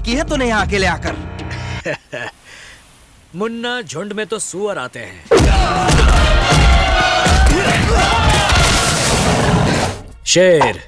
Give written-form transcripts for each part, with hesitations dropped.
की है तूने यहाँ अकेले आकर? मुन्ना, झुंड में तो सुअर आते हैं। शेर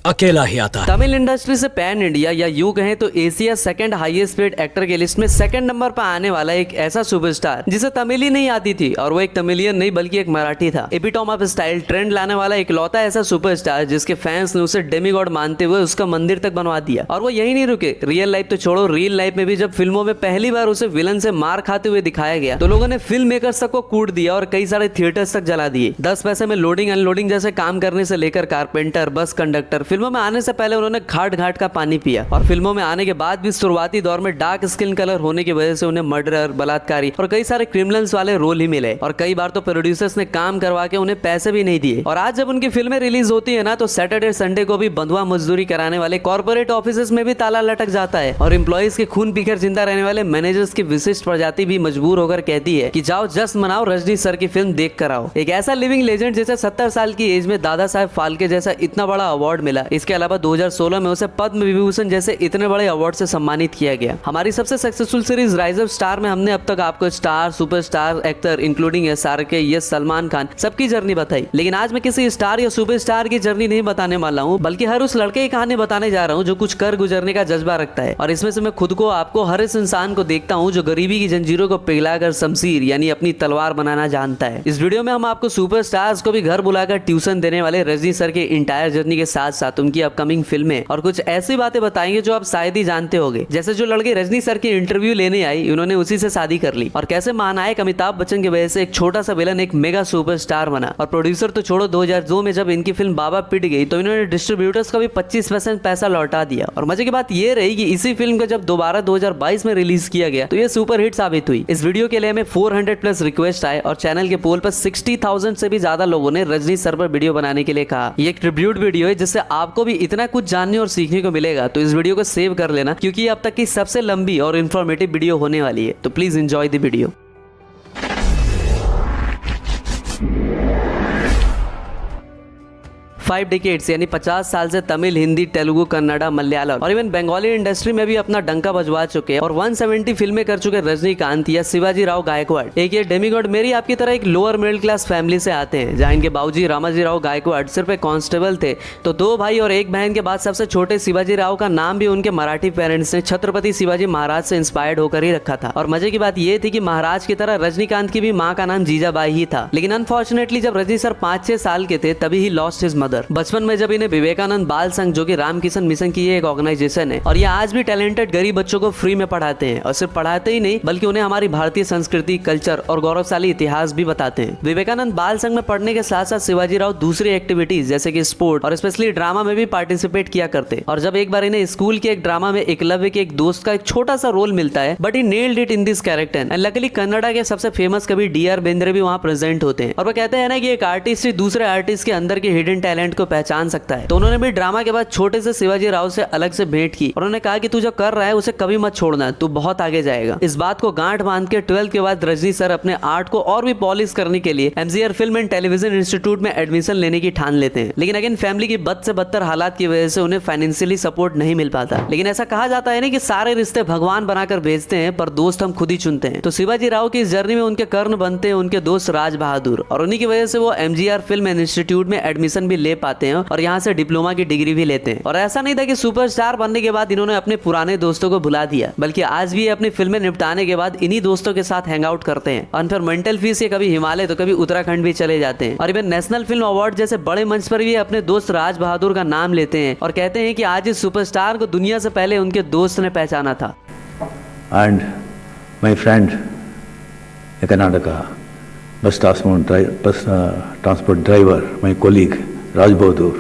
अकेला ही आता है। तमिल इंडस्ट्री से पैन इंडिया या यूं कहें तो Asia second highest paid actor के लिस्ट में सेकंड नंबर पर आने वाला एक ऐसा सुपरस्टार जिसे तमिल ही नहीं आती थी, और वो एक तमिलियन नहीं बल्कि एक मराठी था। एपिटोम ऑफ स्टाइल, ट्रेंड लाने वाला इकलौता ऐसा सुपरस्टार जिसके फैंस ने उसे डेमीगॉड मानते हुए उसका मंदिर तक बनवा दिया। और वो यही नहीं रुके, रियल लाइफ तो छोड़ो, रियल लाइफ में भी जब फिल्मों में पहली बार उसे विलन से मार खाते हुए दिखाया गया तो लोगों ने फिल्म मेकर्स तक को कूट दिया और कई सारे थिएटर्स तक जला दिए। 10 पैसे में लोडिंग अनलोडिंग जैसे काम करने से लेकर कारपेंटर, बस कंडक्टर, फिल्मों में आने से पहले उन्होंने घाट घाट का पानी पिया, और फिल्मों में आने के बाद भी शुरुआती दौर में डार्क स्किन कलर होने की वजह से उन्हें मर्डरर, बलात्कारी और कई सारे क्रिमिनल्स वाले रोल ही मिले, और कई बार तो प्रोड्यूसर्स ने काम करवा के उन्हें पैसे भी नहीं दिए। और आज जब उनकी फिल्में रिलीज होती है ना तो सैटरडे संडे को भी बंधुआ मजदूरी कराने वाले कॉर्पोरेट ऑफिस में भी ताला लटक जाता है, और एम्प्लॉइज के खून पीकर जिंदा रहने वाले मैनेजर्स की विशिष्ट प्रजाति भी मजबूर होकर कहती है कि जाओ जश्न मनाओ, रजनी सर की फिल्म देख कर आओ। एक ऐसा लिविंग लेजेंड जिसे 70 साल की एज में दादा साहेब फाल्के जैसा इतना बड़ा अवार्ड मिला। इसके अलावा 2016 में उसे पद्म विभूषण जैसे इतने बड़े अवार्ड से सम्मानित किया गया। हमारी सबसे successful series rise of star में हमने अब तक आपको star, superstar, actor including SRK, yes, Salman Khan सबकी जर्नी बताई, लेकिन आज मैं किसी स्टार या सुपरस्टार की जर्नी नहीं बताने वाला हूँ, बल्कि हर उस लड़के की कहानी बताने जा रहा हूँ जो कुछ कर गुजरने का जज्बा रखता है। और इसमें से मैं खुद को, आपको, हर इस इंसान को देखता हूँ जो गरीबी की जंजीरों को पिघलाकर शमशीर यानी अपनी तलवार बनाना जानता है। इस वीडियो में हम आपको सुपरस्टार्स को भी घर बुलाकर ट्यूशन देने वाले रजनी सर के इंटायर जर्नी के साथ साथ उनकी अपकमिंग फिल्में और कुछ ऐसी बातें बताएंगे जो आप शायद ही जानते होंगे। जैसे जो लड़के रजनी सर की इंटरव्यू लेने आई, उन्होंने उसी से शादी कर ली, और कैसे महानायक अमिताभ बच्चन की वजह से एक छोटा सा विलन एक मेगा सुपरस्टार बना। और प्रोड्यूसर तो छोड़ो, 2002 में जब इनकी फिल्म बाबा पिट गई तो इन्होंने डिस्ट्रीब्यूटर्स का भी 25% पैसा लौटा दिया। और मजे की बात ये रही कि इसी फिल्म को जब दोबारा 2022 में रिलीज किया गया तो ये सुपर हिट साबित हुई। इस वीडियो के लिए हमें 400+ रिक्वेस्ट आए और चैनल के पोल पर 60,000 से भी ज्यादा लोगों ने रजनी सर पर वीडियो बनाने के लिए कहा। ये एक ट्रिब्यूट वीडियो है जिससे आपको भी इतना कुछ जानने और सीखने को मिलेगा, तो इस वीडियो को सेव कर लेना क्योंकि अब तक की सबसे लंबी और इंफॉर्मेटिव वीडियो होने वाली है। तो please enjoy the video. 5 decades यानी 50 साल से तमिल, हिंदी, तेलुगु, कन्नड़ा, मलयालम और इवन बंगाली इंडस्ट्री में भी अपना डंका बजवा चुके हैं और 170 फिल्में कर चुके रजनीकांत या शिवाजी राव गायकवाड़। एक ये डेमीगॉड मेरी आपकी तरह एक लोअर मिडिल क्लास फैमिली से आते हैं, जहाँ इनके बाबूजी रामाजी राव गायकवाड़ सिर्फ एक कांस्टेबल थे, तो 2 भाई और 1 बहन के बाद सबसे छोटे शिवाजी राव का नाम भी उनके मराठी पेरेंट्स ने छत्रपति शिवाजी महाराज से इंस्पायर्ड होकर ही रखा था। और मजे की बात ये थी कि महाराज की तरह रजनीकांत की भी माँ का नाम जीजाबाई ही था, लेकिन अनफॉर्चुनेटली जब रजनी सर 5-6 साल के थे तभी ही लॉस्ट हिज मदर। बचपन में जब इन्हें विवेकानंद बाल संघ, जो कि रामकिशन मिशन की एक ऑर्गेनाइजेशन है, और ये आज भी टैलेंटेड गरीब बच्चों को फ्री में पढ़ाते हैं, और सिर्फ पढ़ाते ही नहीं बल्कि उन्हें हमारी भारतीय संस्कृति, कल्चर और गौरवशाली इतिहास भी बताते हैं। विवेकानंद बाल संघ में पढ़ने के साथ साथ शिवाजी राव दूसरी एक्टिविटीज जैसे कि स्पोर्ट और स्पेशली ड्रामा में भी पार्टिसिपेट किया करते। और जब एक बार इन्हें स्कूल के एक ड्रामा में एकलव्य के एक दोस्त का एक छोटा सा रोल मिलता है, but he nailed it in this character. And luckily Kannada के सबसे फेमस कवि DR बेंद्रे भी वहाँ प्रेजेंट होते हैं, और वो कहते हैं ना कि एक आर्टिस्ट ही दूसरे आर्टिस्ट के अंदर के हिडन टैलेंट को पहचान सकता है। तो उन्होंने भी ड्रामा के बाद छोटे से शिवाजी राव से अलग से भेंट की और उन्होंने कहा कि तू जो कर रहा है उसे कभी मत छोड़ना, तू बहुत आगे जाएगा। इस बात को गांठ बांध के 12th के बाद रजनी सर अपने आर्ट को और भी पॉलिश करने के लिए MGR film and television institute में एडमिशन लेने की ठान लेते हैं, लेकिन अगेन फैमिली की बद से बदतर हालात की वजह से उन्हें फाइनेंशियली सपोर्ट नहीं मिल पाता। लेकिन ऐसा कहा जाता है ना कि सारे रिश्ते भगवान बनाकर भेजते हैं पर दोस्त हम खुद ही चुनते हैं। तो शिवाजी राव की इस जर्नी में उनके कर्ण बनते हैं उनके दोस्त राज बहादुर, और उन्हीं की वजह से वो MGR फिल्म एंड इंस्टीट्यूट में एडमिशन भी ले पाते हैं और यहाँ से डिप्लोमा की डिग्री भी लेते हैं। और ऐसा नहीं था कि सुपरस्टार बनने के बाद इन्होंने अपने पुराने दोस्तों को भुला दिया, बल्कि आज भी अपनी फिल्में निपटाने के बाद इन्हीं दोस्तों के साथ हैंग आउट करते हैं। और फिर मेंटल फीस से कभी हिमालय तो कभी उत्तराखंड भी चले जाते हैं, और इवन नेशनल फिल्म अवार्ड जैसे बड़े मंच पर भी अपने दोस्त राज बहादुर का नाम लेते हैं और कहते हैं कि आज इस सुपरस्टार को दुनिया से पहले उनके दोस्त ने पहचाना था। And my friend, a Karnataka bus transport driver, my colleague Raj Bahadur.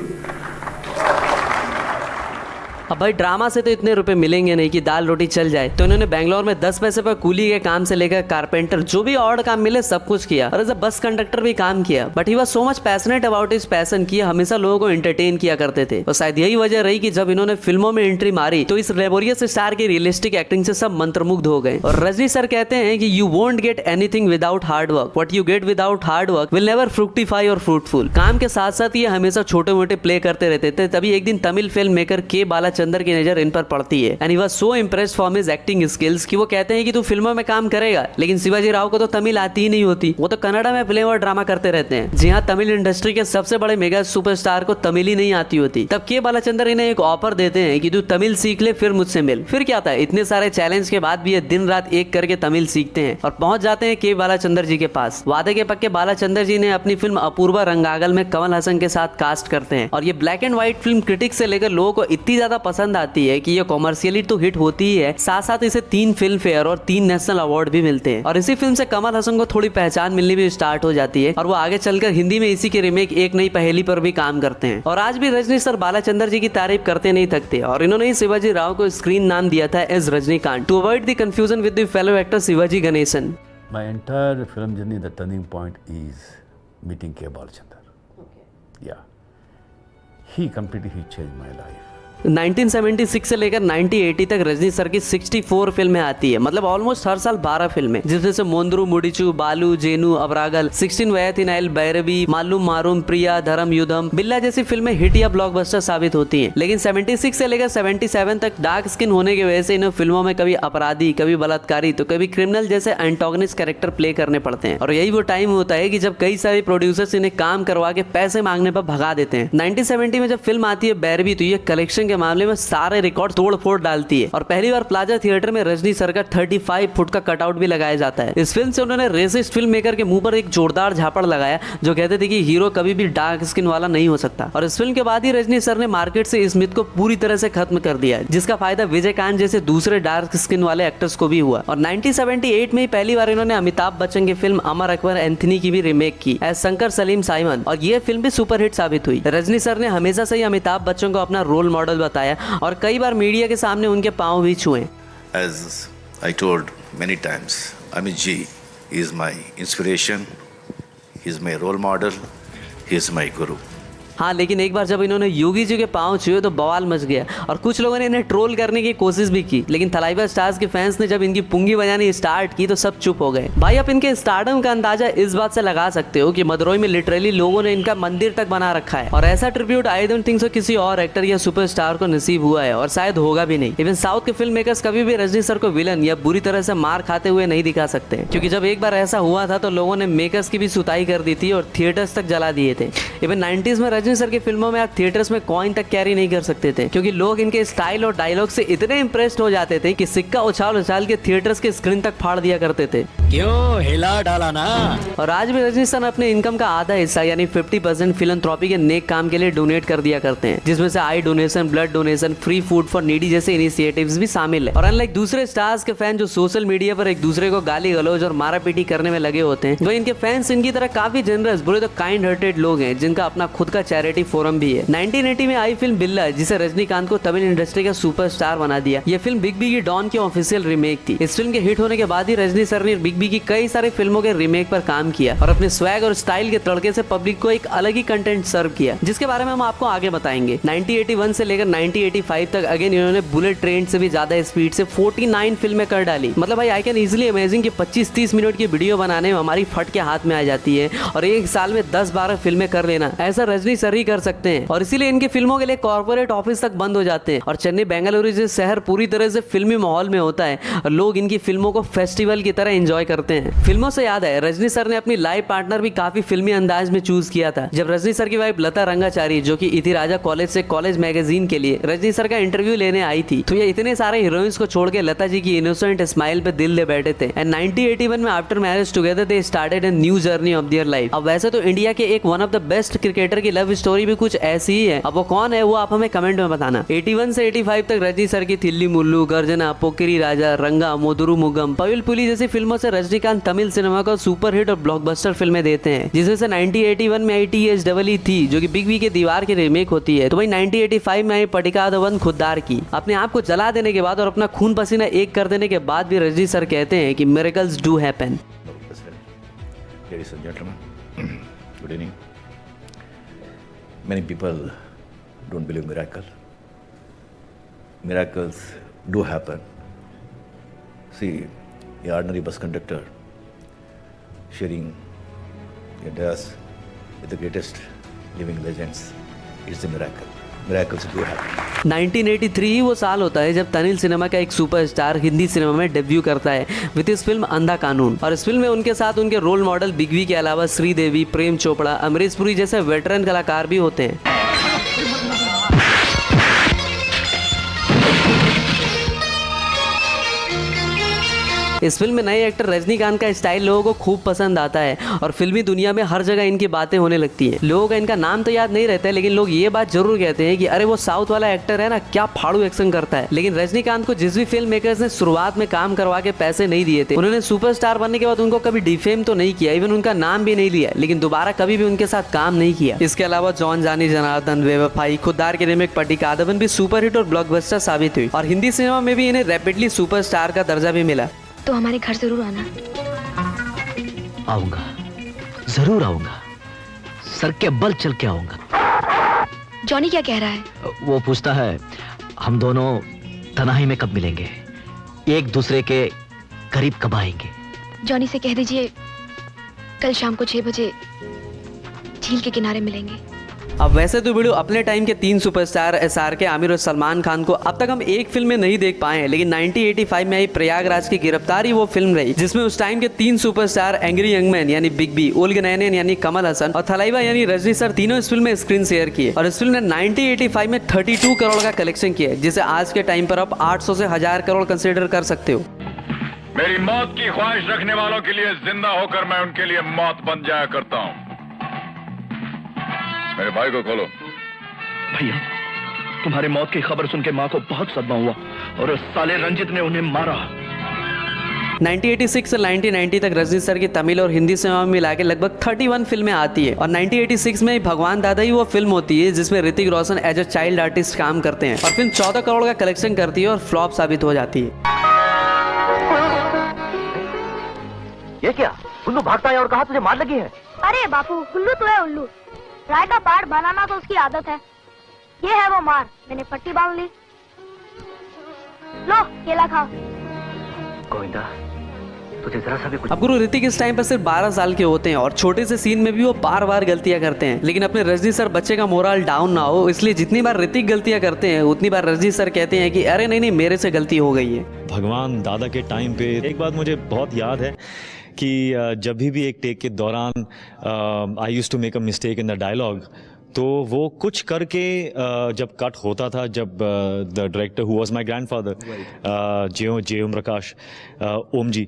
अब भाई ड्रामा से तो इतने रुपए मिलेंगे नहीं कि दाल रोटी चल जाए, तो इन्होंने बैंगलोर में 10 पैसे पर कूली के काम से लेकर कारपेंटर जो भी और काम मिले सब कुछ किया, और एज अ बस कंडक्टर भी काम किया। But he was so much passionate about his passion कि हमेशा लोगों को एंटरटेन किया करते थे। और शायद यही वजह रही कि जब इन्होंने फिल्मों में एंट्री मारी तो इस लेबोरियस स्टार की रियलिस्टिक एक्टिंग से सब मंत्रमुग्ध हो गए। और रजनी सर कहते हैं कि you won't get anything without hard work, what you get without hard work will never fructify और फ्रूटफुल। काम के साथ साथ ये हमेशा छोटे मोटे प्ले करते रहते थे। तभी एक दिन तमिल फिल्म मेकर के बाला बालाचंदर की नजर इन पर पड़ती है and he was so impressed from his acting skills कि वो कहते हैं कि तू फिल्मों में काम करेगा, लेकिन शिवाजी राव को तो तमिल आती ही नहीं होती, वो तो कन्नड़ा में फिल्म और ड्रामा करते रहते हैं। जी हाँ, तमिल इंडस्ट्री के सबसे बड़े मेगा सुपरस्टार को तमिल ही नहीं आती होती। तब के बालाचंदर इन्हें एक ऑफर देते हैं कि तू तमिल सीख ले, फिर मुझसे मिल। फिर क्या था, इतने सारे चैलेंज के बाद भी ये दिन रात एक करके तमिल सीखते हैं और पहुंच जाते हैं के बालाचंदर जी के पास। वादे के पक्के बालाचंदर जी ने अपनी फिल्म अपूर्वा रंगागल में कमल हसन के साथ कास्ट करते हैं और ये black and white film critics से लेकर लोगों को इतनी ज्यादा पसंद आती है कि ये कॉमर्शियली तो हिट होती ही है, साथ साथ इसे 3 फिल्म फेयर और 3 नेशनल अवार्ड भी मिलते हैं। और इसी फिल्म से कमल हसन को थोड़ी पहचान मिलनी भी स्टार्ट हो जाती है और वो आगे चलकर हिंदी में इसी के रीमेक एक नई पहेली पर भी काम करते हैं। और आज भी रजनी सर बालाचंदर जी की तारीफ करते नहीं थकते और इन्होंने ही शिवाजी राव को स्क्रीन नाम दिया था as Rajinikanth to avoid the confusion with the fellow actor Shivaji Ganesan. My entire film journey, the turning point is meeting K. Balachandar. Okay. Yeah. He changed my life. 1976 से लेकर 1980 तक रजनी सर की 64 फिल्में आती है, मतलब ऑलमोस्ट हर साल 12 फिल्में, जिसमें से मोंद्रू मुडिचू, बालू, जेनू, अबरागल, 16 वयथिनाइल, बैरवी, मालूम मारूम, प्रिया, धर्म युद्धम, बिल्ला जैसी फिल्में हिट या ब्लॉकबस्टर साबित होती हैं। लेकिन 76 से लेकर 77 तक डार्क स्किन होने की वजह से इन्हें फिल्मों में कभी अपराधी, कभी बलात्कारी तो कभी क्रिमिनल जैसे एंटोगनिस्ट कैरेक्टर प्ले करने पड़ते हैं। और यही वो टाइम होता है कि जब कई सारे प्रोड्यूसर्स इन्हें काम करवा के पैसे मांगने पर भगा देते हैं। 1970 में जब फिल्म आती है बैरवी, तो ये कलेक्शन के मामले में सारे रिकॉर्ड तोड़ फोड़ डालती है और पहली बार प्लाजा थिएटर में रजनी सर का 35 फुट का कटआउट भी लगाया जाता है। इस फिल्म से उन्होंने रेसिस्ट फिल्म मेकर के मुंह पर एक जोरदार झापड़ लगाया जो कहते थे कि हीरो कभी भी डार्क स्किन वाला नहीं हो सकता। और इस फिल्म के बाद ही रजनी सर ने मार्केट से इस मिथ को पूरी तरह से खत्म कर दिया, जिसका फायदा विजयकांत जैसे दूसरे डार्क स्किन वाले एक्टर्स को भी हुआ। और 1978 में ही पहली बार इन्होंने अमिताभ बच्चन की फिल्म अमर अकबर एंथनी की भी रीमेक की एज शंकर सलीम साइमन और ये फिल्म भी सुपरहिट साबित हुई। रजनी सर ने हमेशा से ही अमिताभ बच्चन को अपना रोल मॉडल बताया और कई बार मीडिया के सामने उनके पांव भी छुए। As I told many times, Amit ji is my inspiration, he is my role model, he is my guru. हाँ, लेकिन एक बार जब इन्होंने योगी जी के पांव छुए तो बवाल मच गया और कुछ लोगों ने इन्हें ट्रोल करने की कोशिश भी की, लेकिन थलाइवा स्टार्स के फैंस ने जब इनकी पुंगी बजानी स्टार्ट की तो सब चुप हो गए। भाई, आप इनके स्टारडम का अंदाजा इस बात से लगा सकते हो कि मदुरई में लिटरली लोगों ने इनका मंदिर तक बना रखा है और ऐसा tribute I don't think so किसी और एक्टर या सुपरस्टार को नसीब हुआ है और शायद होगा भी नहीं। इवन साउथ के फिल्म मेकर्स कभी भी रजनी सर को विलन या बुरी तरह से मार खाते हुए नहीं दिखा सकते, क्योंकि जब एक बार ऐसा हुआ था तो लोगों ने मेकर्स की भी सुताई कर दी थी और थिएटर्स तक जला दिए थे। इवन 90s में रजनी सर की फिल्मों में थिएटर्स में कॉइन तक कैरी नहीं कर सकते थे, क्योंकि लोग इनके स्टाइल और डायलॉग से इतने इंप्रेस्ड हो जाते थे कि सिक्का उछाल उछाल के थिएटर्स के स्क्रीन तक फाड़ दिया करते थे। क्यों हिला डाला ना। और आज भी रजनी सर अपने इनकम का आधा हिस्सा यानी 50% फिलंथ्रॉपी के नेक काम के लिए डोनेट कर दिया करते हैं, जिसमें से आई donation, blood donation, free food for needy जैसे इनिशिएटिव्स भी शामिल है। और अनलाइक दूसरे स्टार्स के फैन जो सोशल मीडिया पर एक दूसरे को गाली गलौज और मारा पीटी करने में लगे होते हैं, वो इनके फैंस इनकी तरह काफी जनरस, बोले तो काइंड हार्टेड लोग हैं जिनका अपना खुद का चैरिटी फोरम भी है। 1980 में आई फिल्म बिल्ला, जिसे रजनीकांत को तमिल इंडस्ट्री का सुपरस्टार बना दिया। यह फिल्म बिग बी की डॉन की ऑफिशियल रीमेक थी। इस फिल्म के हिट होने के बाद ही रजनी सर ने बिग बी की कई सारी फिल्मों के रीमेक पर काम किया और अपने स्वैग और स्टाइल के तड़के से पब्लिक को एक अलग ही कंटेंट सर्व किया, जिसके बारे में हम आपको आगे बताएंगे। 1981 से लेकर 1985 तक अगेन इन्होंने बुलेट ट्रेन से भी ज्यादा स्पीड से 49 फिल्में कर डाली। मतलब भाई, आई कैन इजिली इमेजिन कि 25-30 मिनट की वीडियो बनाने में हमारी फट के हाथ में आ जाती है और एक साल में 10-12 फिल्में कर लेना, ऐसा रजनी सर ही कर सकते हैं। और इसीलिए इनकी फिल्मों के लिए कॉर्पोरेट ऑफिस तक बंद हो जाते हैं और चेन्नई, बेंगलुरु जैसे शहर पूरी तरह से फिल्मी माहौल में होता है और लोग इनकी फिल्मों को फेस्टिवल की तरह एंजॉय करते हैं। फिल्मों से याद है, रजनी सर ने अपनी लाइफ पार्टनर भी काफी फिल्मी अंदाज में चूज किया था। जब रजनी सर की वाइफ लता रंगाचारी, जो कि इतिराजा कॉलेज से कॉलेज मैगजीन के लिए रजनी सर का इंटरव्यू लेने आई थी, तो ये इतने सारे हीरोइंस को छोड़ के लता जी की इनोसेंट स्माइल पे दिल ले बैठे थे। एंड 1981 में after marriage together they started a new journey of their life. अब वैसे तो इंडिया के एक one of the best cricketer की लव स्टोरी भी कुछ ऐसी ही है। अब वो कौन है वो आप हमें कमेंट में बताना। 81 से 85 तक रजनी सर की थिल्ली मुल्लू, गर्जना, पोकिरी राजा, रंगा, मोदुरु मुगम, पविल पुली जैसी फिल्मों से रजनीकांत तमिल सिनेमा को सुपरहिट और ब्लॉकबस्टर फिल्में देते हैं, जिसमें से 1981 में आई THEE थी, जो कि बिग बी के दीवार की रीमेक होती है। तो वही 1985 में आई पटिका द वन खुद्दार की। अपने आप को जला देने के बाद और अपना खून पसीना एक कर देने के बाद भी रजनी सर कहते हैं कि miracles do happen. Ladies and gentlemen, good evening. Many people don't believe miracle. Miracles do happen. See, the ordinary bus conductor sharing a desk with the greatest living legends, it's a miracle. miracles do happen. 1983 ही वो साल होता है जब Tamil cinema का एक superstar Hindi cinema में debut करता है विद इस फिल्म अंधा कानून। और इस फिल्म में उनके साथ उनके रोल मॉडल बिग बी के अलावा श्रीदेवी, प्रेम चोपड़ा, अमरीश पुरी जैसे वेटरन कलाकार भी होते हैं। इस फिल्म में नए एक्टर रजनीकांत का स्टाइल लोगों को खूब पसंद आता है और फिल्मी दुनिया में हर जगह इनकी बातें होने लगती हैं। लोगों का इनका नाम तो याद नहीं रहता है, लेकिन लोग ये बात जरूर कहते हैं कि अरे वो साउथ वाला एक्टर है ना, क्या फाड़ू एक्शन करता है। लेकिन रजनीकांत को जिस भी फिल्म मेकर्स ने शुरुआत में काम करवा के पैसे नहीं दिए थे, उन्होंने सुपरस्टार बनने के बाद उनको कभी डिफेम तो नहीं किया, इवन उनका नाम भी नहीं लिया, लेकिन दोबारा कभी भी उनके साथ काम नहीं किया। इसके अलावा जॉन जानी जनार्दन, बेवफाई, खुद्दार के रिमेक पटी कादबन भी सुपरहिट और ब्लॉकबस्टर साबित हुई और हिंदी सिनेमा में भी इन्हें रैपिडली सुपरस्टार का दर्जा भी मिला। तो हमारे घर जरूर आना। आऊंगा, जरूर आऊंगा, सर के बल चल के आऊंगा। जॉनी क्या कह रहा है? वो पूछता है हम दोनों तन्हाई में कब मिलेंगे, एक दूसरे के करीब कब आएंगे। जॉनी से कह दीजिए कल शाम को 6 बजे झील के किनारे मिलेंगे। अब वैसे तो वीडियो अपने टाइम के 3 सुपरस्टार SRK, आमिर और सलमान खान को अब तक हम एक फिल्म में नहीं देख पाए हैं, लेकिन 1985 में आई प्रयागराज की गिरफ्तारी वो फिल्म रही जिसमें उस टाइम के 3 सुपरस्टार एंग्री यंग मैन यानी बिग बी, ओल्ग नयनेन यानी कमल हसन और थलाइवा यानी रजनी सर तीनों इस फिल्म में स्क्रीन शेयर किए और इस फिल्म ने 1985 में 32 करोड़ का कलेक्शन किया, जिसे आज के टाइम पर आप 800 से 1000 करोड़ कंसिडर कर सकते हो। मेरी मौत की ख्वाहिश रखने वालों के लिए जिंदा होकर मैं उनके लिए मौत बन जाया करता हूँ। मेरे भाई को खोलो। भैया, तुम्हारी मौत की खबर सुन के माँ को बहुत सदमा हुआ और उस साले रंजित ने उन्हें मारा। 1986 से 1990 तक रजनी सर की तमिल और हिंदी सिनेमा में मिला के लगभग 31 फिल्में आती है और 1986 में भगवान दादा ही वो फिल्म होती है जिसमें Hrithik Roshan as a child artist काम करते हैं और फिल्म 14 करोड़ का कलेक्शन करती है और फ्लॉप साबित हो जाती है। ये क्या? उल्लू भागता है और कहा तुझे मार लगी है? अरे बापू, उल्लू तो है उल्लू, राय का पहाड़ बनाना तो उसकी आदत है। ये है वो मार, मैंने पट्टी बांध ली। लो केला खाओ। गोविंदा, तुझे जरा सा भी कुछ। अब गुरु ऋतिक इस टाइम पर सिर्फ 12 साल के होते हैं और छोटे से सीन में भी वो बार बार गलतियां करते हैं, लेकिन अपने रजनी सर बच्चे का मोरल डाउन ना हो इसलिए जितनी बार ऋतिक गलतियां करते हैं उतनी बार रजनी सर कहते हैं कि अरे नहीं मेरे से गलती हो गई है। भगवान दादा के टाइम पे एक बात मुझे बहुत याद है कि जब भी एक टेक के दौरान I used to make a mistake in the dialogue, तो वो कुछ करके जब कट होता था, जब the director who was my grandfather J Om Prakash Om ji,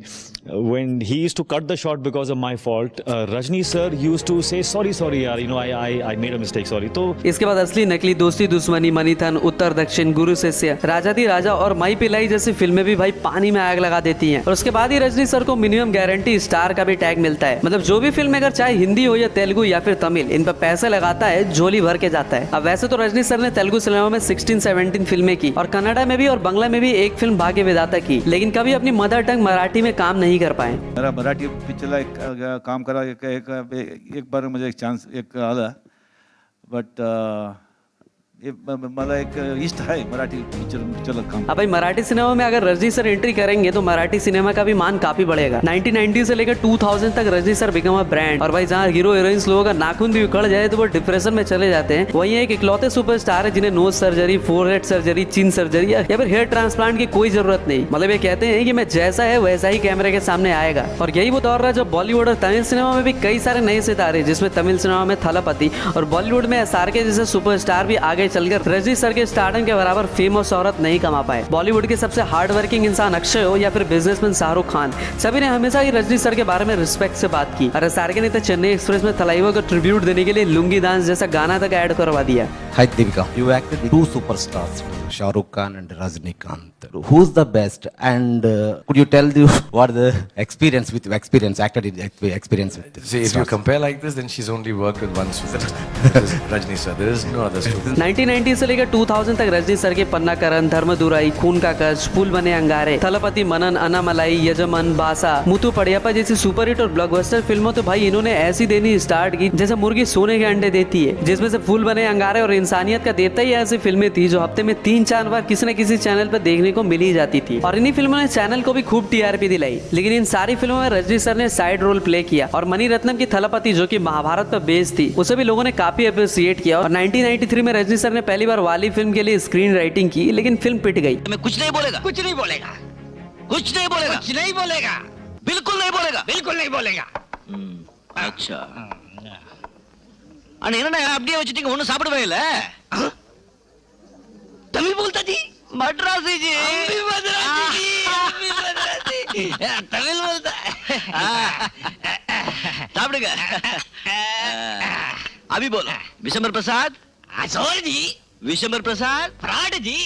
when he used to cut the shot because of my fault, Rajni sir used to say sorry yaar, you know I made a mistake, sorry। तो इसके बाद असली नकली, दोस्ती दुश्मनी, मनीथन, उत्तर दक्षिण, गुरु शिष्य, राजा दी राजा और मई पिलाई जैसी फिल्में भी भाई पानी में आग लगा देती हैं और उसके बाद ही रजनी सर को मिनिमम गारंटी स्टार का भी टैग मिलता है। मतलब जो भी फिल्म अगर चाहे हिंदी हो या तेलुगु या फिर तमिल, इन पर पैसे लगाता है झोली भर के जाता है। अब वैसे तो रजनी सर ने तेलुगु सिनेमा में 16-17 फिल्में की और कन्नड़ा में भी और बांग्ला में भी एक फिल्म भाग्य विधाता की, लेकिन कभी अपनी मदर टंग मराठी में काम नहीं कर पाए। मेरा मराठी पिक्चरला एक काम करा एक बार मुझे एक चान्स एक आला, बट मला एक इष्ट है मराठी पिक्चर काम। अब भाई मराठी सिनेमा में अगर रजनी सर एंट्री करेंगे तो मराठी सिनेमा का भी मान काफी बढ़ेगा। 1990 से लेकर 2000 तक Rajni sir become a brand और भाई जहाँ हीरो हीरोइंस लोगों का नाखून भी उखड़ जाए तो वो डिप्रेशन में चले जाते हैं, वही एक इकलौते सुपरस्टार है जिन्हें नोज सर्जरी, फोरहेड सर्जरी, चिन सर्जरी या फिर हेयर ट्रांसप्लांट की कोई जरूरत नहीं। मतलब ये कहते हैं कि मैं जैसा है वैसा ही कैमरे के सामने आएगा और यही वो दौर रहा जब बॉलीवुड और तमिल सिनेमा में भी कई सारे नए सितारे, जिसमें तमिल सिनेमा में थलापति और बॉलीवुड में SRK जैसे सुपरस्टार भी आगे चलकर रजनी सर के स्टारडम के बराबर फेम और शोहरत नहीं कमा पाए। बॉलीवुड के सबसे हार्ड वर्किंग इंसान अक्षय हो या फिर बिजनेसमैन शाहरुख खान, सभी ने हमेशा ही रजनी सर के बारे में रिस्पेक्ट से बात की और SRK ने तो चेन्नई एक्सप्रेस में थलाइवा को ट्रिब्यूट देने के लिए लुंगी डांस जैसा गाना तक ऐड करवा दिया। Hi Devika, you acted with 2 superstars, Shah Rukh Khan and Rajnikant. Who's the best? And could you tell what the experience with acted in experience with? See, if you compare like this, then she's only worked with one superstar, Rajni sir. There is no other student. 1990 से लेकर 2000 तक Rajni sir के पन्नाकरण, धर्मदुराई, खून का कर्ज, फूल बने अंगारे, थलपति मनन, अनामलाई, यजमन, बासा, मुथु पड़ियापा जैसी सुपरहिट और ब्लॉकबस्टर फिल्मों तो भाई इन्होंने ऐसी देनी स्टार्ट की जैसे मुर्गी सोने के अंडे देती है, जिसमें से फूल बने अंगारे और इंसानियत का देवता ही ऐसी फिल्में थी जो हफ्ते में 3-4 बार किसी न किसी चैनल पर देखने को मिल ही जाती थी और इन्हीं फिल्मों ने चैनल को भी खूब टीआरपी दिलाई। लेकिन इन सारी फिल्मों में रजनी सर ने साइड रोल प्ले किया और मणि रत्नम की थलपति जो कि महाभारत पर बेस्ड थी उसे भी लोगों ने काफी अप्रिशिएट किया। और 1993 में रजनी सर ने पहली बार वाली फिल्म के लिए स्क्रीन राइटिंग की, लेकिन फिल्म पिट गई। मैं कुछ नहीं बोलेगा, कुछ नहीं बोलेगा, कुछ नहीं बोलेगा, कुछ नहीं बोलेगा, बिल्कुल नहीं बोलेगा, बिल्कुल नहीं बोलेगा। अच्छा அண்ணா என்னடா அப்படியே வச்சிட்டீங்க, ஒண்ணும் சாப்பிடவே இல்ல? தமிழ் बोलता जी, मद्रासी जी, तमिल बोलता साबिड़गा अभी बोलो। विशंबर प्रसाद जी, विशंबर प्रसाद फ्रॉड जी।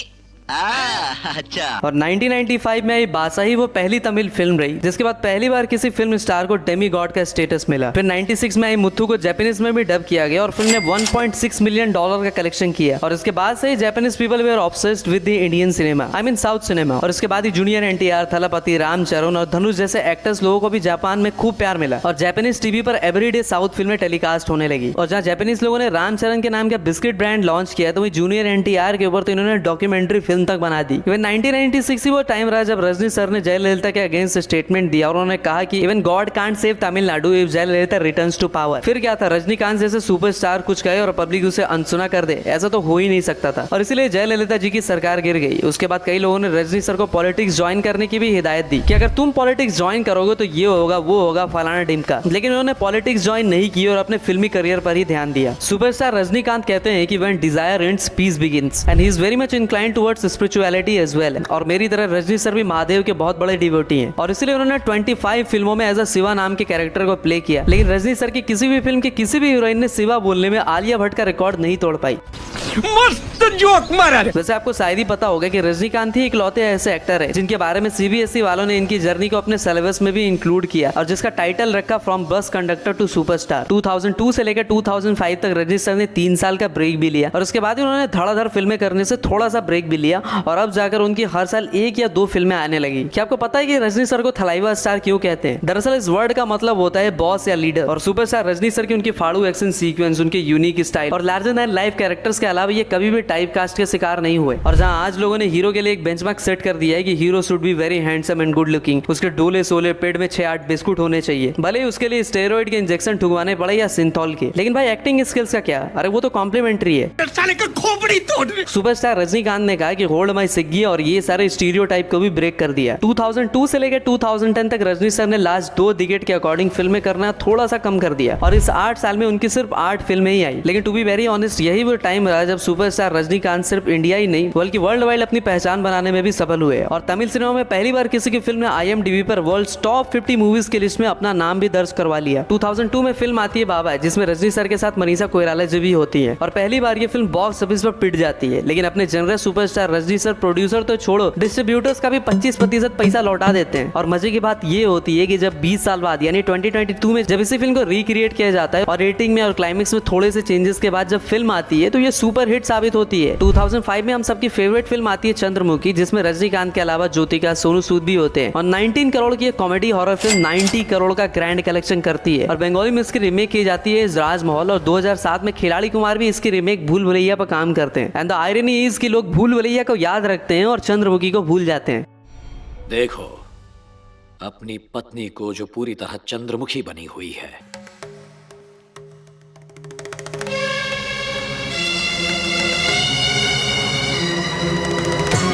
अच्छा। और 1995 में आई बासाही वो पहली तमिल फिल्म रही जिसके बाद पहली बार किसी फिल्म स्टार को डेमी गॉड का स्टेटस मिला। फिर 96 में आई मुथु को जापानीज में भी डब किया गया और फिल्म ने $1.6 मिलियन का कलेक्शन किया। और इसके बाद से ही Japanese people they are obsessed with the Indian cinema, I mean south cinema. और इसके बाद ही जूनियर एनटीआर, थलपति, रामचरण और धनुष जैसे एक्टर्स लोगों को भी जापान में खूब प्यार मिला और जापानीज टीवी पर एवरीडे साउथ फिल्में टेलीकास्ट होने लगी। और जहाँ जापानीज लोगों ने रामचरण के नाम का बिस्किट ब्रांड लॉन्च किया तो वही जूनियर एनटीआर के ऊपर तो इन्होंने डॉक्यूमेंट्री फिल्म तक बना दी। इवन 1996 ही वो टाइम रहा जब रजनी सर ने जयललिता के अगेंस्ट स्टेटमेंट दिया और उन्होंने कहा कि even God can't save Tamil Nadu if Jayalalithaa returns to power. फिर क्या था, रजनीकांत जैसे सुपरस्टार कुछ कहे और पब्लिक उसे अनसुना कर दे, ऐसा तो हो ही नहीं सकता था और इसीलिए जयललिता जी की सरकार गिर गई। उसके बाद कई लोगों ने रजनी सर को पॉलिटिक्स ज्वाइन करने की भी हिदायत दी कि अगर तुम पॉलिटिक्स ज्वाइन करोगे तो ये होगा, वो होगा, फलाना ढिमका। लेकिन उन्होंने पॉलिटिक्स ज्वाइन नहीं की और अपने फिल्मी करियर पर ही ध्यान दिया। सुपरस्टार रजनीकांत कहते हैं कि when desire ends peace begins and he is very much inclined towards spirituality as well. और मेरी तरह रजनी सर भी महादेव के बहुत बड़े डिवोटी हैं और इसलिए उन्होंने 25 फिल्मों में एज अ शिवा नाम के कैरेक्टर को प्ले किया। लेकिन रजनी सर की किसी भी फिल्म की किसी भी हीरोइन ने शिवा बोलने में आलिया भट्ट का रिकॉर्ड नहीं तोड़ पाई। मस्त जोक मारा। वैसे आपको शायद ही पता होगा कि रजनीकांत ही इकलौते ऐसे एक्टर है जिनके बारे में सीबीएसई वालों ने इनकी जर्नी को अपने सिलेबस में भी इंक्लूड किया और जिसका टाइटल रखा from bus conductor to superstar. 2002 से लेकर 2005 तक रजनी सर ने 3 साल का ब्रेक भी लिया और उसके बाद ही उन्होंने धड़ाधड़ फिल्में करने से थोड़ा सा ब्रेक भी लिया और अब जाकर उनकी हर साल 1 या 2 फिल्में आने लगी। क्या आपको पता है कि रजनी सर को थलाइवा स्टार क्यों कहते हैं? दरअसल इस वर्ड का मतलब होता है बॉस या लीडर और सुपरस्टार रजनी सर की उनकी फाड़ू एक्शन सीक्वेंस, उनके यूनिक स्टाइल और लार्जर देन लाइफ कैरेक्टर्स के अलावा ये कभी भी टाइप कास्ट के शिकार नहीं हुए। और जहां आज लोगों ने हीरो के लिए एक बेंचमार्क सेट कर दिया है कि hero should be very handsome and good looking, उसके डोले सोले पेट में 6-8 बिस्कुट होने चाहिए, भले ही उसके लिए स्टेरॉइड के इंजेक्शन ठुकवाने पड़े या सिंथॉल के। लेकिन भाई एक्टिंग स्किल्स का क्या? अरे वो तो कॉम्प्लीमेंट्री है। सुपरस्टार रजनीकांत ने कहा कि होल्ड माय सिग्गी और ये सारे स्टीरियोटाइप को भी ब्रेक कर दिया। 2002 से लेकर 2010 तक रजनी सर ने लास्ट 2 डिकेड के अकॉर्डिंग फिल्में करना थोड़ा सा कम कर दिया और इस 8 साल में उनकी सिर्फ 8 फिल्में ही आई। लेकिन टू बी वेरी ऑनेस्ट यही वो टाइम रहा जब सुपरस्टार रजनीकांत सिर्फ इंडिया ही नहीं बल्कि वर्ल्ड वाइड अपनी पहचान बनाने में भी सफल हुए और तमिल सिनेमा में पहली बार किसी की फिल्म ने IMDb पर वर्ल्ड टॉप 50 मूवीज की लिस्ट में अपना नाम भी दर्ज करवा लिया। 2002 में फिल्म आती है बाबा जिसमें रजनी सर के साथ मनीषा कोइराला जी भी होती है और पहली बार ये फिल्म बॉक्स ऑफिस पर पिट जाती है। लेकिन अपने generous superstar Rajni sir producer तो छोड़ो, डिस्ट्रीब्यूटर्स का भी 25% पैसा लौटा देते हैं। और मजे की बात ये होती है कि जब 20 साल बाद यानी 2022 में जब इसी फिल्म को रिक्रिएट किया जाता है और रेटिंग में और क्लाइमेक्स में थोड़े से चेंजेस के बाद जब फिल्म आती है तो ये सुपर हिट साबित होती है। 2005 में हम सबकी फेवरेट फिल्म आती है चंद्रमुखी जिसमें रजनीकांत के अलावा ज्योतिका, सोनू सूद भी होते हैं और 19 करोड़ की कॉमेडी हॉरर फिल्म 90 करोड़ का ग्रैंड कलेक्शन करती है और बंगाली में इसकी रीमेक की जाती है राजमहल और 2007 में खिलाड़ी कुमार भी इसकी रीमेक भूल भुलैया पर काम करते हैं। एंड द आयरनी इज कि लोग भूल भुलैया को याद रखते हैं और चंद्रमुखी को भूल जाते हैं। देखो अपनी पत्नी को जो पूरी तरह चंद्रमुखी बनी हुई है,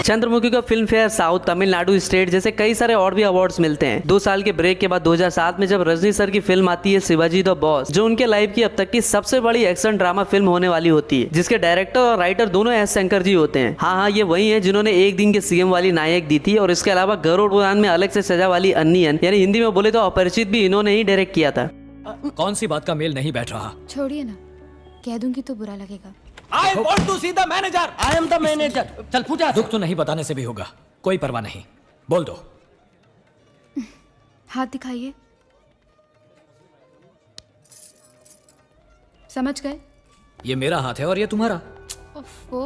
चंद्रमुखी को film fair south, Tamil Nadu state जैसे कई सारे और भी अवार्ड्स मिलते हैं। 2 साल के ब्रेक के बाद 2007 में जब रजनी सर की फिल्म आती है शिवाजी द बॉस जो उनके लाइफ की अब तक की सबसे बड़ी एक्शन ड्रामा फिल्म होने वाली होती है जिसके डायरेक्टर और राइटर दोनों एस शंकर जी होते हैं। हाँ, ये वही है जिन्होंने एक दिन के सीएम वाली नायक दी थी और इसके अलावा गरुड़ उड़ान में अलग से सजा वाली अन्नियन यानी हिंदी में बोले तो अपरिचित भी इन्होंने ही डायरेक्ट किया था। कौन सी बात का मेल नहीं बैठ रहा? छोड़िए ना, कह दूंगी तो बुरा लगेगा। I want to see the manager. I am the manager. चल पूजा। दुख तो नहीं बताने से भी होगा, कोई परवाह नहीं, बोल दो। हाथ दिखाइए। समझ गए? ये मेरा हाथ है और ये तुम्हारा। ओफो,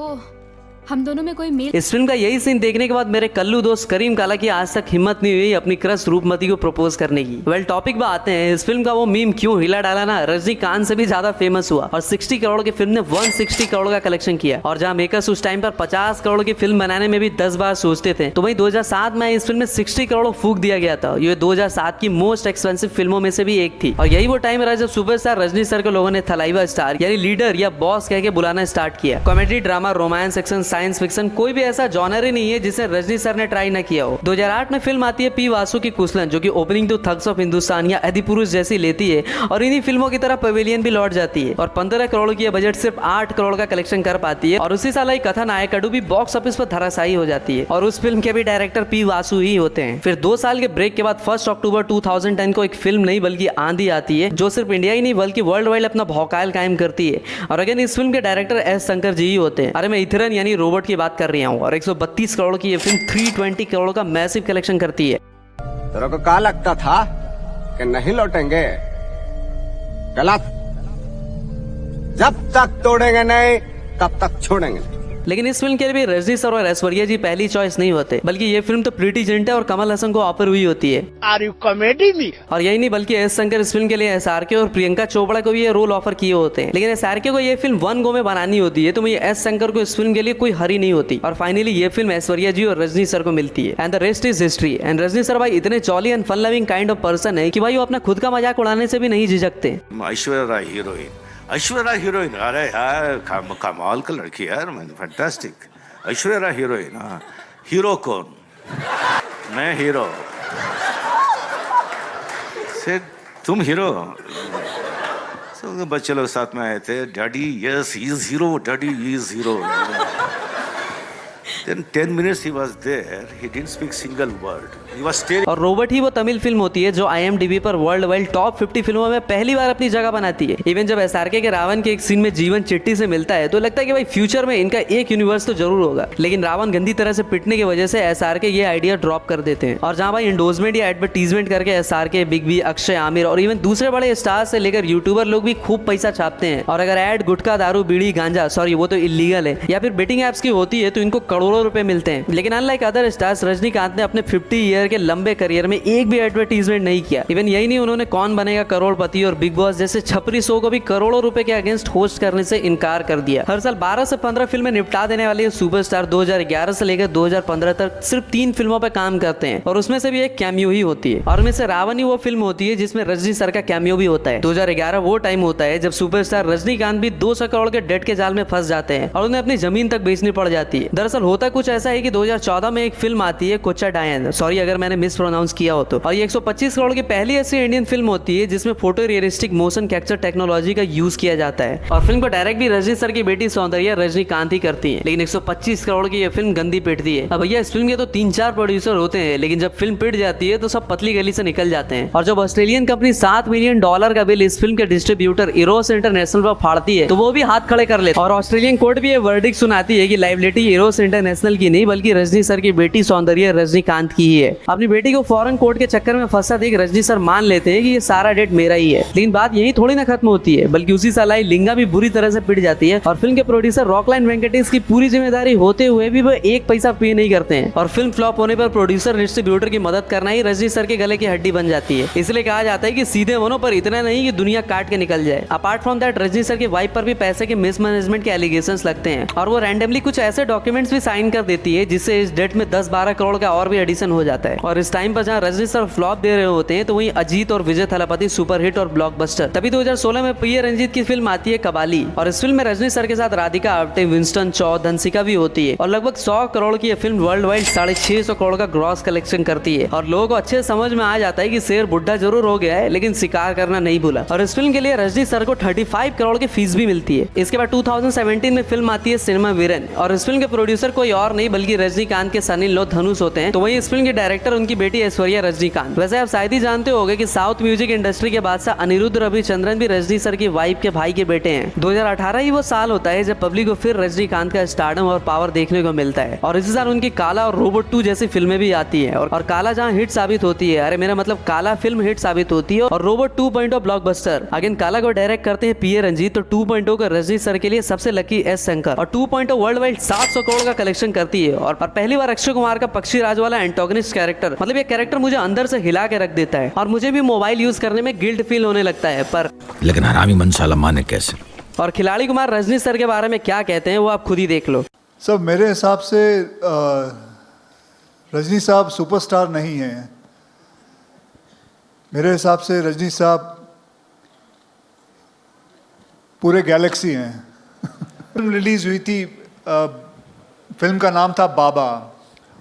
हम दोनों में कोई मेल। इस फिल्म का यही सीन देखने के बाद मेरे कल्लू दोस्त करीम काला की आज तक हिम्मत नहीं हुई अपनी क्रश रूपमती को प्रपोज करने की। वेल टॉपिक पे आते हैं, इस फिल्म का वो मीम क्यों हिला डाला ना, रजनीकांत से भी ज्यादा फेमस हुआ और 60 करोड़ की फिल्म ने 160 करोड़ का कलेक्शन किया। और जहां मेकर्स उस टाइम पर 50 करोड़ की फिल्म बनाने में भी 10 बार सोचते थे, तो वहीं 2007 में इस फिल्म में 60 करोड़ फूक दिया गया था। ये 2007 की मोस्ट एक्सपेंसिव फिल्मों में से भी एक थी। और यही वो टाइम रहा जब सुपरस्टार रजनी सर को लोगों ने थलाइवा स्टार यानी लीडर या बॉस कह के बुलाना स्टार्ट किया। Comedy, drama, romance, action, science fiction, कोई भी ऐसा जॉनर ही नहीं है जिसे रजनी सर ने ट्राई ना किया हो। 2008 में फिल्म आती है पी वासु की कुसलन, जो कि opening to Thugs of Hindostan या अधिपुरुष जैसी लेती है और इन्हीं फिल्मों की तरह पवेलियन भी लौट जाती है और 15 करोड़ की बजट सिर्फ 8 करोड़ का कलेक्शन कर पाती है। और उसी साल ही कथा नायक अडू भी बॉक्स ऑफिस पर धराशायी हो जाती है और उस फिल्म के भी डायरेक्टर पी वासु ही होते हैं। फिर 2 साल के ब्रेक के बाद 1 अक्टूबर 2010 को एक फिल्म नहीं बल्कि आंधी आती है, जो सिर्फ इंडिया ही नहीं बल्कि वर्ल्ड वाइड अपना भौकाल कायम करती है। और अगेन इस फिल्म के डायरेक्टर एस शंकर जी ही होते हैं। अरे मैं इथरन यानी रोबोट की बात कर रहा हूँ। और 132 करोड़ की ये फिल्म 320 करोड़ का मैसिव कलेक्शन करती है। तेरे को क्या लगता था कि नहीं लौटेंगे? गलत। जब तक तोड़ेंगे नहीं तब तक छोड़ेंगे नहीं। लेकिन इस फिल्म के लिए भी रजनी सर और ऐश्वर्या जी पहली चॉइस नहीं होते, बल्कि ये फिल्म तो प्रीटी जिंटा और कमल हसन को ऑफर हुई होती है। Are you comedy me? और यही नहीं बल्कि एस शंकर इस फिल्म के लिए एसआरके और प्रियंका चोपड़ा को भी ये रोल ऑफर किए होते हैं। लेकिन एसआरके को ये फिल्म 1 गो में बनानी होती है, तो एस शंकर को इस फिल्म के लिए कोई हरी नहीं होती। और फाइनली ये फिल्म ऐश्वर्या जी और रजनी सर को मिलती है and the rest is history. And Rajni sir भाई इतने jolly and fun loving kind of person है कि भाई वो अपना खुद का मजाक उड़ाने से भी नहीं झिझकते। ऐश्वर्या राय हीरोइन, अरे यार कमाल का लड़की यार, fantastic. Aishwarya Rai heroine, hero कौन? मैं हीरो। से तुम हीरो? बच्चे लोग साथ में आए थे, daddy yes he is hero, daddy he is hero. Then 10 minutes he was there. He didn't speak single word. He was staring. और रोबोट ही वो तमिल फिल्म होती है जो IMDb पर वर्ल्ड वाइड टॉप 50 फिल्मों में पहली बार अपनी जगह बनाती है। इवन जब एसआरके के रावण के एक सीन में जीवन चिट्टी से मिलता है तो लगता है कि भाई फ्यूचर में इनका एक यूनिवर्स तो जरूर होगा। लेकिन रावण गंदी तरह से पिटने की वजह से एसआरके ये आइडिया ड्रॉप कर देते हैं। और जहां भाई इंडोर्समेंट या एडवर्टीजमेंट करके SRK, big B, Akshay, Aamir और इवन दूसरे बड़े स्टार से लेकर यूट्यूबर लोग भी खूब पैसा छापते हैं। और अगर एड गुटखा, दारू, बीड़ी, गांजा, सॉरी वो तो इलीगल है, या फिर बेटिंग एप्स की होती है तो इनको करोड़ों रुपए मिलते हैं। लेकिन अनलाइक अदर स्टार्स, रजनीकांत ने अपने 50 ईयर के लंबे करियर में एक भी एडवर्टीजमेंट नहीं किया। इवन यही नहीं, उन्होंने कौन बनेगा करोड़पति और बिग बॉस जैसे छपरी शो को भी करोड़ों रुपए के अगेंस्ट होस्ट करने से इनकार कर दिया। हर साल 12 से 15 फिल्में निपटा देने वाले सुपरस्टार 2011 से लेकर 2015 तक सिर्फ 3 फिल्मों पर काम करते हैं और उसमें से भी एक कैमियो ही होती है। और उनमें से रावण ही वो फिल्म होती है जिसमें रजनी सर का कैमियो भी होता है। 2011 वो टाइम होता है जब सुपरस्टार रजनीकांत भी 200 करोड़ के डेट के जाल में फंस जाते हैं और उन्हें अपनी जमीन तक बेचनी पड़ जाती है। दरअसल होता कुछ ऐसा है कि 2014 में एक फिल्म आती है कोचा डायन, सॉरी अगर मैंने मिस प्रोनाउंस किया हो तो। और ये 125 करोड़ की पहली ऐसी इंडियन फिल्म होती है जिसमें photo realistic motion capture technology का यूज किया जाता है। और फिल्म को डायरेक्ट भी रजनी सर की बेटी सौंदर्या रजनीकांत ही करती है। लेकिन 125 करोड़ की ये फिल्म गंदी पिटती है। अब भैया इस फिल्म के तो 3-4 प्रोड्यूसर होते हैं, लेकिन जब फिल्म पिट जाती है तो सब पतली गली से निकल जाते हैं। और जब ऑस्ट्रेलियन कंपनी $7 मिलियन का बिल इस फिल्म के डिस्ट्रीब्यूटर इरोस इंटरनेशनल पर फाड़ती है तो वो भी हाथ खड़े कर लेते। और ऑस्ट्रेलियन कोर्ट भी ये वर्डिक्ट सुनाती है कि लायबिलिटी इरोस इंटरनेशनल की नहीं बल्कि रजनी सर की बेटी सौंदर्या रजनीकांत की ही है। अपनी बेटी को फॉरेन कोर्ट के चक्कर में फंसा देख रजनी सर मान लेते हैं कि ये सारा डेट मेरा ही है। लेकिन बात यही थोड़ी ना खत्म होती है, बल्कि उसी साल आई लिंगा भी बुरी तरह से पिट जाती है और फिल्म के प्रोड्यूसर रॉकलाइन वेंकटेश की पूरी जिम्मेदारी होते हुए भी वो एक पैसा पे नहीं करते हैं। और फिल्म फ्लॉप होने पर प्रोड्यूसर डिस्ट्रीब्यूटर की मदद करना ही रजनी सर के गले की हड्डी बन जाती है। इसलिए कहा जाता है कि सीधे बनो पर इतना नहीं कि दुनिया काट के निकल जाए। Apart from that Rajni sir की वाइफ पर भी पैसे के मिसमैनेजमेंट के एलिगेशंस लगते हैं और वो रैंडमली कुछ ऐसे डॉक्यूमेंट्स भी साइन कर देती है जिससे इस डेट में 10-12 करोड़ का और भी एडिशन हो जाता है। और इस टाइम पर जहाँ रजनी सर फ्लॉप दे रहे होते हैं तो वहीं अजीत और विजय थलापति सुपरहिट और ब्लॉकबस्टर। तभी 2016 में प्रिय रंजीत की फिल्म आती है कबाली और इस फिल्म में रजनी सर के साथ राधिका आप्टे, विंस्टन चौ, धनसिका भी होती है और लगभग 100 करोड़ की यह फिल्म वर्ल्ड वाइड 650 करोड़ का ग्रॉस कलेक्शन करती है। और लोगों को अच्छे समझ में आ जाता है कि शेर बुढ़ा जरूर हो गया है लेकिन शिकार करना नहीं भूला। और इस फिल्म के लिए रजनी सर को 35 करोड़ की फीस भी मिलती है। इसके बाद 2017 में फिल्म आती है सिनेमा वीरन और इस फिल्म के प्रोड्यूसर को कोई और नहीं बल्कि रजनीकांत के सन इन लॉ धनुष होते हैं। तो वहीं इस फिल्म के डायरेक्टर उनकी बेटी ऐश्वर्या रजनीकांत। वैसे आप शायद ही जानते होंगे कि साउथ म्यूजिक इंडस्ट्री के बादशाह अनिरुद्ध रविचंद्रन भी रजनी सर की वाइफ के भाई के बेटे हैं। 2018 ही वो साल होता है जब पब्लिक को फिर रजनीकांत का स्टारडम और पावर देखने को मिलता है और इसी साल उनकी काला और रोबोट 2 जैसी फिल्में भी आती है और काला जहाँ हिट साबित होती है, अरे मेरा मतलब काला फिल्म हिट साबित होती है और रोबोट 2.0 ब्लॉकबस्टर। अगेन काला को डायरेक्ट करते हैं पीए रंजीत। तो 2.0 का रजनी सर के लिए सबसे लकी एस शंकर और 2.0 वर्ल्ड वाइड 700 करोड़ का कलेक्शन करती है और पहली बार अक्षय कुमार का पक्षी राज वाला एंटोगनिस्ट कैरेक्टर, मतलब ये कैरेक्टर मुझे अंदर से हिला के रख देता है और मुझे भी मोबाइल यूज करने में गिल्ट फील होने लगता है। पर लेकिन हरामी मनसाला माने कैसे? और खिलाड़ी कुमार रजनी सर के बारे में क्या कहते हैं वो आप खुद ही देख लो। सब मेरे हिसाब से रजनी साहब सुपरस्टार नहीं हैं। मेरे हिसाब से रजनी साहब पूरे गैलेक्सी हैं। फिल्म रिलीज हुई थी, फिल्म का नाम था बाबा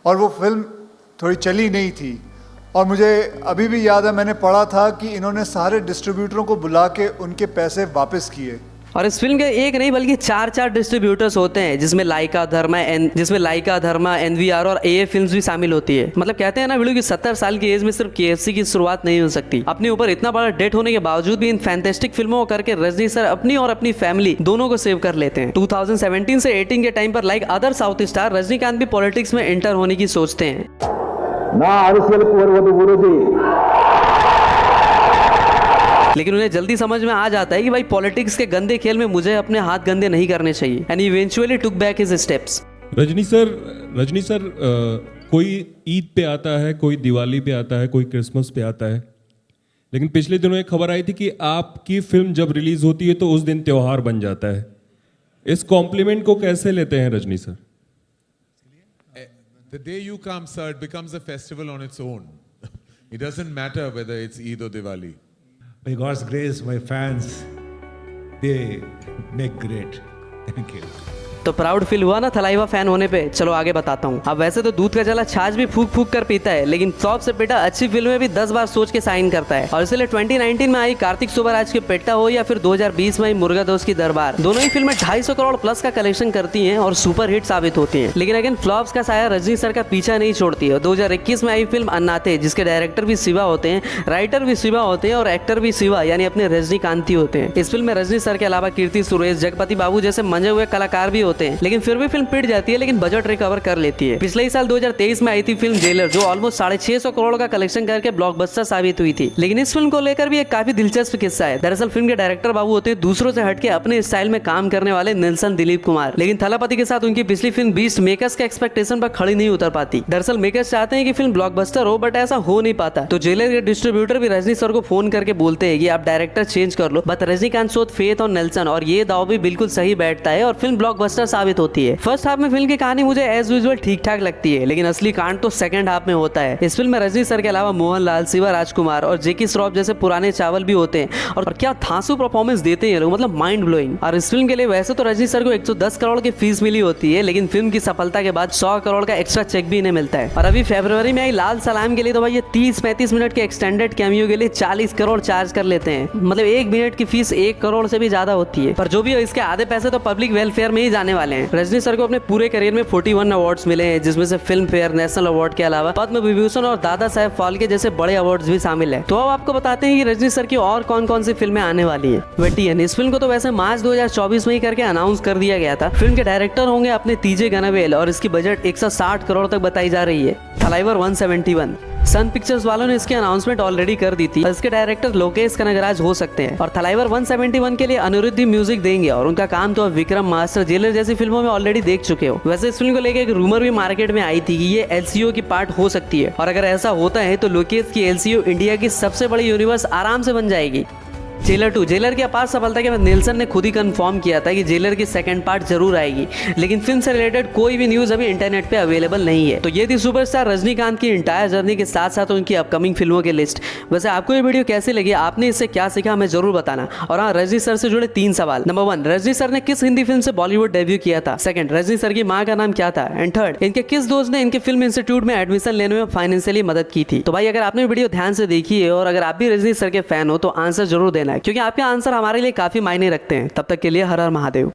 और वो फिल्म थोड़ी चली नहीं थी और मुझे अभी भी याद है मैंने पढ़ा था कि इन्होंने सारे डिस्ट्रीब्यूटरों को बुला के उनके पैसे वापस किए। और इस फिल्म के एक नहीं बल्कि 4 डिस्ट्रीब्यूटर्स होते हैं जिसमें लाइका धर्मा एनवीआर और एए फिल्म्स भी शामिल होती है। मतलब कहते हैं ना वीडियो की 70 साल की एज में सिर्फ केएफसी की शुरुआत नहीं हो सकती। अपने ऊपर इतना बड़ा डेट होने के बावजूद भी इन फैंटास्टिक फिल्मों को करके रजनी सर अपनी और अपनी फैमिली दोनों को सेव कर लेते हैं। 2017 से 18 के टाइम पर like other south star Rajinikanth भी पॉलिटिक्स में एंटर होने की सोचते हैं। लेकिन उन्हें जल्दी समझ में आ जाता है कि भाई पॉलिटिक्स के गंदे खेल में मुझे अपने हाथ गंदे नहीं करने चाहिए and eventually took back his steps. Rajni sir कोई ईद पे आता है, कोई दिवाली पे आता है, कोई क्रिसमस पे आता है, लेकिन पिछले दिनों एक खबर आई थी कि आपकी फिल्म जब रिलीज होती है तो उस दिन त्योहार बन जाता है। इस कॉम्प्लीमेंट को कैसे लेते हैं Rajni sir? The day you come, sir, it becomes a festival on its own. It doesn't matter whether it's Eid or Diwali. By God's grace, my fans, they make great. Thank you. तो proud feel हुआ ना Thalaiva fan होने पे? चलो आगे बताता हूँ। अब वैसे तो दूध का जला छाछ भी फूक फूक कर पीता है, लेकिन फ्लॉप से बेटा अच्छी फिल्में भी 10 बार सोच के साइन करता है और इसलिए 2019 में आई कार्तिक सुबराज की पेट्टा हो या फिर 2020 में आई मुर्गा दोस्त की दरबार, दोनों ही फिल्में 250 करोड़ प्लस का कलेक्शन करती हैं और सुपर हिट साबित होती हैं। लेकिन अगेन फ्लॉप्स का साया रजनी सर का पीछा नहीं छोड़ती है। 2021 में आई फिल्म अन्नाथे, जिसके डायरेक्टर भी शिवा होते हैं, राइटर भी शिवा होते हैं और एक्टर भी शिवा यानी अपने रजनीकांती होते हैं। इस फिल्म में रजनी सर के अलावा कीर्ति सुरेश, जगपति बाबू जैसे मंजे हुए कलाकार भी होते हैं, लेकिन फिर भी फिल्म पिट जाती है, लेकिन बजट रिकवर कर लेती है। पिछले ही साल 2023 में आई थी फिल्म जेलर, जो ऑलमोस्ट 650 करोड़ का कलेक्शन करके ब्लॉकबस्टर साबित हुई थी। लेकिन इस फिल्म को लेकर भी एक काफी दिलचस्प किस्सा है। दरअसल फिल्म के डायरेक्टर बाबू होते हैं दूसरों से हटके अपने स्टाइल में काम करने वाले नेल्सन दिलीप कुमार, लेकिन थलापति के साथ उनकी पिछली फिल्म बीस्ट मेकर्स के एक्सपेक्टेशन पर खड़ी नहीं उतर पाती। दरअसल मेकर्स चाहते हैं कि फिल्म ब्लॉकबस्टर हो, बट ऐसा हो नहीं पाता। तो जेलर के डिस्ट्रीब्यूटर भी रजनी सर को फोन करके बोलते हैं कि आप डायरेक्टर चेंज कर लो, बट रजनीकांत शोध फेथ और नेल्सन और ये दाव भी बिल्कुल सही बैठता है और फिल्म ब्लॉकबस्टर साबित होती है। फर्स्ट हाफ में फिल्म की कहानी मुझे एज यूजुअल ठीक ठाक लगती है, लेकिन असली कांड तो सेकंड हाफ में होता है। इस फिल्म में रजनी सर के अलावा मोहनलाल, शिवा राजकुमार और जेकी श्रॉफ जैसे पुराने चावल भी होते हैं और क्या धांसू परफॉर्मेंस देते हैं लोग, मतलब माइंड ब्लोइंग। और इस फिल्म के लिए वैसे तो रजनी सर को 110 करोड़ की फीस मिली होती है, लेकिन फिल्म की सफलता के बाद 100 करोड़ का एक्स्ट्रा चेक भी इन्हें मिलता है। और अभी फरवरी में आई लाल सलाम के लिए तो भाई ये 30-35 मिनट के एक्सटेंडेड कैमियो के लिए 40 करोड़ चार्ज कर लेते हैं। मतलब 1 मिनट की फीस 1 करोड़ से भी ज्यादा होती है, पर जो भी हो इसके आधे पैसे तो पब्लिक वेलफेयर में ही जाने वाले हैं। रजनी सर को अपने पूरे करियर में 41 अवार्ड्स मिले हैं, जिसमें से फिल्म फेयर, नेशनल अवार्ड के अलावा पद्म विभूषण और दादा साहेब फाल्के जैसे बड़े अवार्ड्स भी शामिल है। तो अब आपको बताते हैं कि रजनी सर की और कौन कौन सी फिल्में आने वाली है। वेटियन, इस फिल्म को तो वैसे मार्च 2024 में ही करके अनाउंस कर दिया गया था। फिल्म के डायरेक्टर होंगे अपने तीजे गनावेल और इसकी बजट 160 करोड़ तक बताई जा रही है। थलाइवर 171, सन पिक्चर्स वालों ने इसकी अनाउंसमेंट ऑलरेडी कर दी थी। इसके डायरेक्टर लोकेश कनगराज हो सकते हैं और थलाइवर 171 के लिए अनिरुद्ध म्यूजिक देंगे और उनका काम तो विक्रम, मास्टर, जेलर जैसी फिल्मों में ऑलरेडी देख चुके हो। वैसे इस फिल्म को लेकर एक रूमर भी मार्केट में आई थी कि ये एलसीयू की पार्ट हो सकती है और अगर ऐसा होता है तो लोकेश की एलसीयू इंडिया की सबसे बड़ी यूनिवर्स आराम से बन जाएगी। जेलर 2, जेलर की अपार सफलता के बाद नेल्सन ने खुद ही कंफर्म किया था कि जेलर की सेकंड पार्ट जरूर आएगी, लेकिन फिल्म से रिलेटेड कोई भी न्यूज अभी इंटरनेट पे अवेलेबल नहीं है। तो ये थी सुपरस्टार रजनीकांत की इंटायर जर्नी के साथ साथ उनकी अपकमिंग फिल्मों की लिस्ट। वैसे आपको ये वीडियो कैसी लगी, आपने इससे क्या सीखा, हमें जरूर बताना। और हाँ, रजनी सर से जुड़े 3 सवाल। नंबर 1, रजनी सर ने किस हिंदी फिल्म से बॉलीवुड डेब्यू किया था? सेकंड, रजनी सर की माँ का नाम क्या था? एंड थर्ड, इनके किस दोस्त ने इनके फिल्म इंस्टीट्यूट में एडमिशन लेने में फाइनेंशियली मदद की थी? तो भाई अगर आपने वीडियो ध्यान से देखी है और अगर आप भी रजनी सर के फैन हो तो आंसर जरूर देना है, क्योंकि आपके आंसर हमारे लिए काफी मायने रखते हैं। तब तक के लिए हर हर महादेव।